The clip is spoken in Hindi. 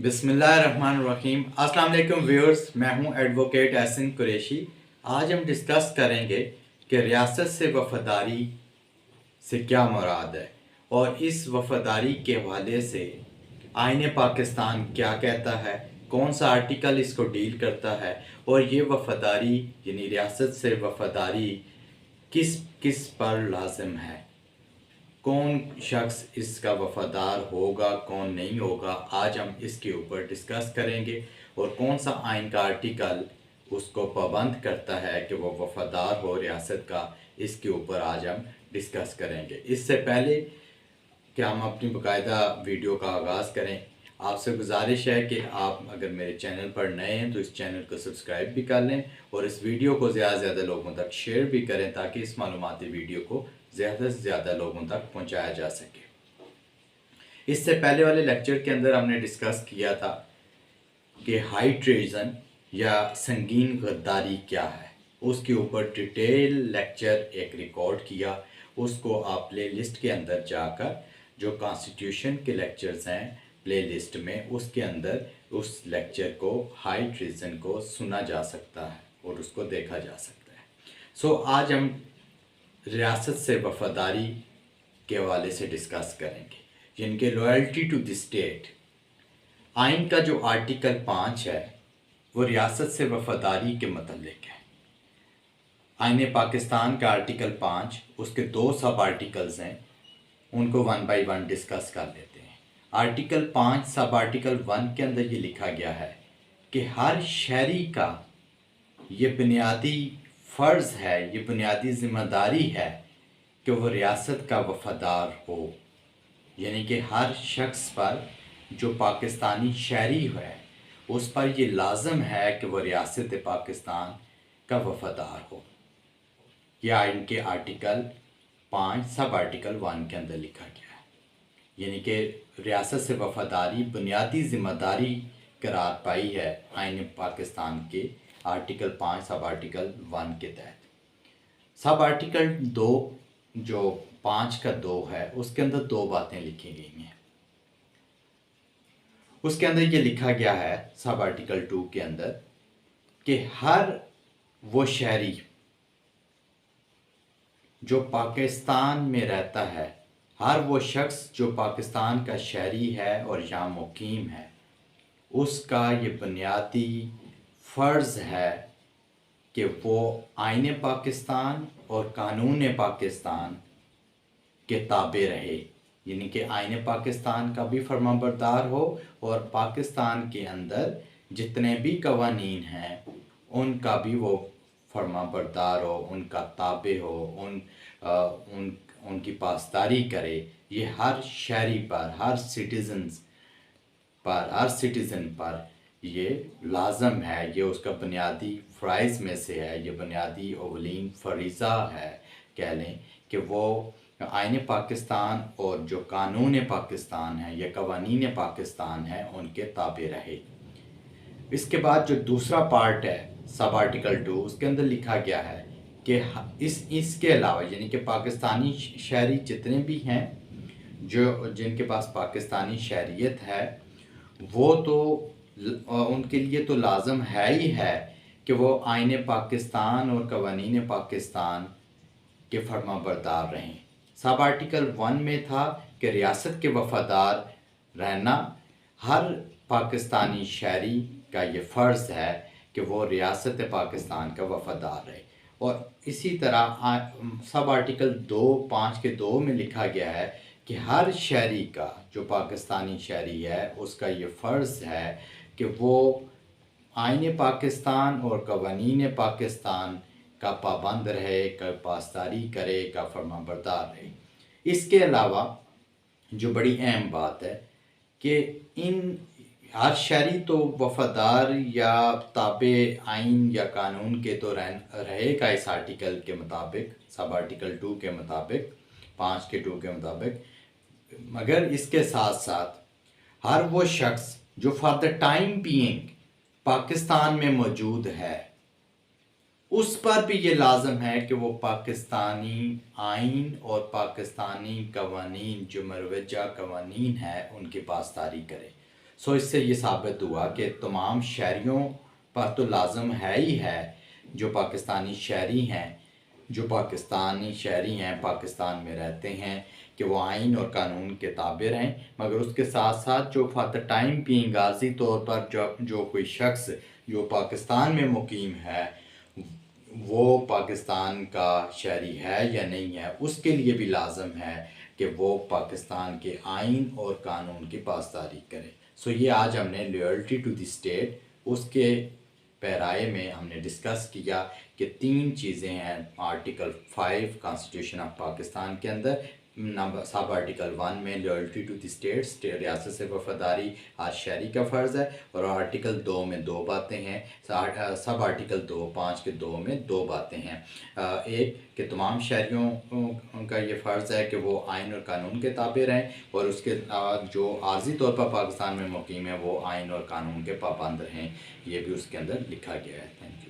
बिस्मिल्लाहिर्रहमानिर्रहीम। अस्सलाम वालेकुम व्यूअर्स, मैं हूं एडवोकेट एहसन कुरैशी। आज हम डिस्कस करेंगे कि रियासत से वफादारी से क्या मुराद है और इस वफादारी के हवाले से आईन पाकिस्तान क्या कहता है, कौन सा आर्टिकल इसको डील करता है और ये वफादारी यानी रियासत से वफादारी किस किस पर लाजिम है, कौन शख्स इसका वफादार होगा कौन नहीं होगा। आज हम इसके ऊपर डिस्कस करेंगे और कौन सा आइन का आर्टिकल उसको पाबंद करता है कि वो वफादार हो रियासत का, इसके ऊपर आज हम डिस्कस करेंगे। इससे पहले कि हम अपनी बाकायदा वीडियो का आगाज़ करें, आपसे गुजारिश है कि आप अगर मेरे चैनल पर नए हैं तो इस चैनल को सब्सक्राइब भी कर लें और इस वीडियो को ज़्यादा से ज़्यादा लोगों तक शेयर भी करें ताकि इस मालूमाती वीडियो को ज़्यादा से ज़्यादा लोगों तक पहुंचाया जा सके। इससे पहले वाले लेक्चर के अंदर हमने डिस्कस किया था कि हाई ट्रेजन या संगीन गद्दारी क्या है, उसके ऊपर डिटेल लेक्चर एक रिकॉर्ड किया। उसको आप प्ले लिस्ट के अंदर जाकर जो कॉन्स्टिट्यूशन के लेक्चर्स हैं प्ले लिस्ट में, उसके अंदर उस लेक्चर को हाई ट्रेजन को सुना जा सकता है और उसको देखा जा सकता है। आज हम रियासत से वफादारी के हवाले से डिस्कस करेंगे, जिनके लॉयल्टी टू द स्टेट। आइन का जो आर्टिकल 5 है वो रियासत से वफादारी के मतलब है। आइन पाकिस्तान का आर्टिकल 5, उसके 2 सब आर्टिकल्स हैं, उनको 1 बाय 1 डिस्कस कर लेते हैं। आर्टिकल 5 सब आर्टिकल 1 के अंदर ये लिखा गया है कि हर शहरी का ये बुनियादी फ़र्ज़ है, ये बुनियादी ज़िम्मेदारी है कि वो रियासत का वफ़ादार हो। यानी कि हर शख्स पर जो पाकिस्तानी शहरी है उस पर ये लाजम है कि वो रियासत पाकिस्तान का वफ़ादार हो। यह इनके आर्टिकल 5 सब आर्टिकल 1 के अंदर लिखा गया है। यानी कि रियासत से वफ़ादारी बुनियादी ज़िम्मेदारी करार पाई है आइन पाकिस्तान के आर्टिकल 5 सब आर्टिकल 1 के तहत। सब आर्टिकल 2 जो 5 का 2 है उसके अंदर 2 बातें लिखी गई हैं। उसके अंदर ये लिखा गया है सब आर्टिकल 2 के अंदर कि हर वो शहरी जो पाकिस्तान में रहता है, हर वो शख्स जो पाकिस्तान का शहरी है और यहाँ मुकीम है, उसका ये बुनियादी फ़र्ज़ है कि वो आइन पाकिस्तान और कानून पाकिस्तान के ताबे रहे। यानी कि आइन पाकिस्तान का भी फर्माबरदार हो और पाकिस्तान के अंदर जितने भी कवानीन हैं उनका भी वो फर्माबरदार हो, उनका ताबे हो, उनकी पासदारी करे। ये हर शहरी पर, हर सिटीज़न पर ये लाजम है, ये उसका बुनियादी फ़राइज़ में से है, ये बुनियादी अवलीन फ़रीज़ा है कह लें कि वो आइन पाकिस्तान और जो कानून पाकिस्तान है या कवानीन पाकिस्तान है उनके ताबे रहे। इसके बाद जो दूसरा पार्ट है सब आर्टिकल 2, उसके अंदर लिखा गया है कि इसके अलावा यानी कि पाकिस्तानी शहरी जितने भी हैं जो जिनके पास पाकिस्तानी शहरियत है वो तो उनके लिए तो लाजम है ही है कि वो आइन पाकिस्तान और कवानीन पाकिस्तान के फर्माबरदार रहें। सब आर्टिकल 1 में था कि रियासत के वफ़ादार रहना हर पाकिस्तानी शहरी का ये फ़र्ज़ है कि वो रियासत पाकिस्तान का वफ़ादार रहे। और इसी तरह सब आर्टिकल 5 के 2 में लिखा गया है कि हर शहरी का जो पाकिस्तानी शहरी है उसका ये फ़र्ज़ है कि वो आइन पाकिस्तान और कवानीन पाकिस्तान का पाबंद रहे, का पासदारी करे, का फर्माबरदार रहे। इसके अलावा जो बड़ी अहम बात है कि इन हर शहरी तो वफ़ादार या ताबे आइन या कानून के तो रहेगा इस आर्टिकल के मुताबिक, सब आर्टिकल 2 के मुताबिक, 5 के 2 के मुताबिक, मगर इसके साथ साथ हर वो शख्स जो for the time being Pakistan में मौजूद है उस पर भी ये लाजम है कि वो पाकिस्तानी आइन और पाकिस्तानी कवानीन जो मरवजा कवानीन है उनकी पासदारी करे। सो इससे ये साबित हुआ कि तमाम शहरियों पर तो लाजम है ही है, जो पाकिस्तानी शहरी हैं, पाकिस्तान में रहते हैं, कि वो आइन और कानून के ताबे रहें, मगर उसके साथ साथ जो फॉर द टाइम बीइंग आर्जी तौर पर जो कोई शख्स जो पाकिस्तान में मुकीम है वो पाकिस्तान का शहरी है या नहीं है, उसके लिए भी लाजम है कि वो पाकिस्तान के आइन और कानून की पासदारी करे। सो ये आज हमने लॉयल्टी टू द स्टेट उसके पैराए में हमने डिस्कस किया कि 3 चीज़ें हैं आर्टिकल 5 कॉन्स्टिट्यूशन ऑफ पाकिस्तान के अंदर। नंबर सब आर्टिकल 1 में लॉयल्टी टू द स्टेट रियासत से वफादारी आज शहरी का फ़र्ज़ है, और आर्टिकल 2 में 2 बातें हैं, सब आर्टिकल 5 के 2 में 2 बातें हैं। एक कि तमाम शहरियों का ये फ़र्ज़ है कि वो आइन और कानून के ताबे रहें, और उसके जो आर्जी तौर पर पाकिस्तान में मुकीम है वो आइन और कानून के पाबंद रहें। ये भी उसके अंदर लिखा गया है। Thank you.